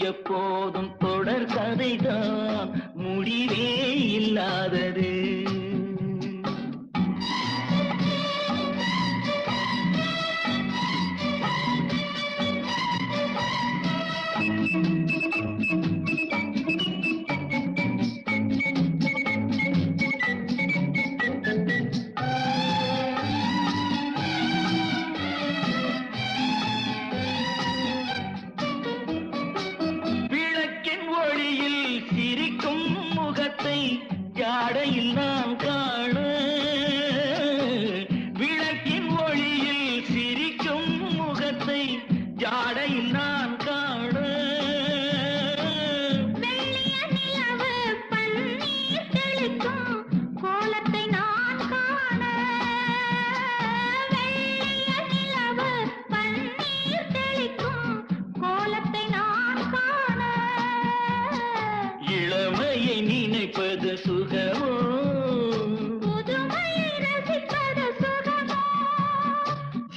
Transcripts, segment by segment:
எப்போதும் தொடர் கதைதான், முடிவே இல்லாதது. சிரிக்கும் முகத்தை ஜாடையில் நான் காண, விளக்கின் ஒளியில் சிரிக்கும் முகத்தை ஜாடையில் நான் காண, வெள்ளிய நிலவு பன்னீர் தெளிக்கும் கோலத்தை நான் காண, வெள்ளிய நிலவு பன்னீர் தெளிக்கும் கோலத்தை நான் காண, இளமையை நினைப்பது சுகமோ, புதுமையை ரசிப்பது சுகமோ,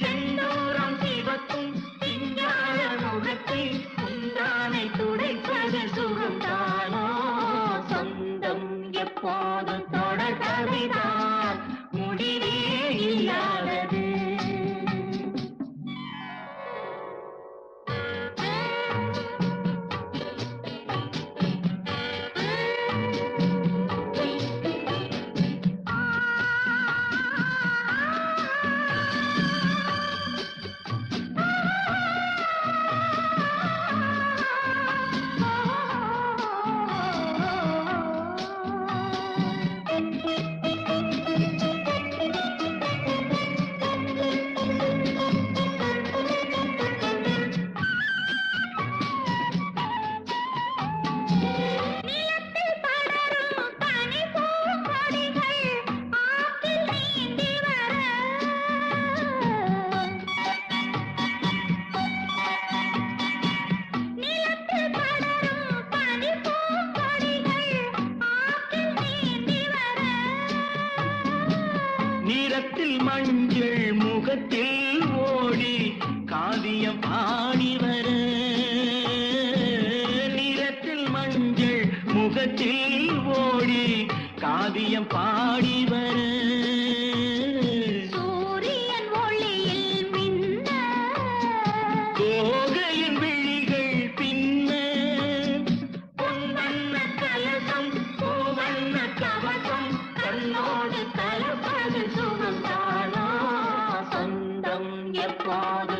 செந்தூரம் சிவக்கும் சிங்கார முகத்தை உண்டானை துடைப்பது சுகம்தானோ. சொந்தம் எப்போது தொடர் கதைதான், முடிவே இல்லாதது. நிறத்தில் மஞ்சள் முகத்தில் ஓடி காவியம் பாடி வர, நிறத்தில் மஞ்சள் முகத்தில் ஓடி காவியம் பாடி வர, சூரியன் ஒளியில் மின்ன கோகையின் விழிகள் பின்ன, பொன்வண்ண கலசம் பூவண்ண கவசம் கண்ணோடு கலப்பது சுகம்தானோ. சொந்தம் எப்போது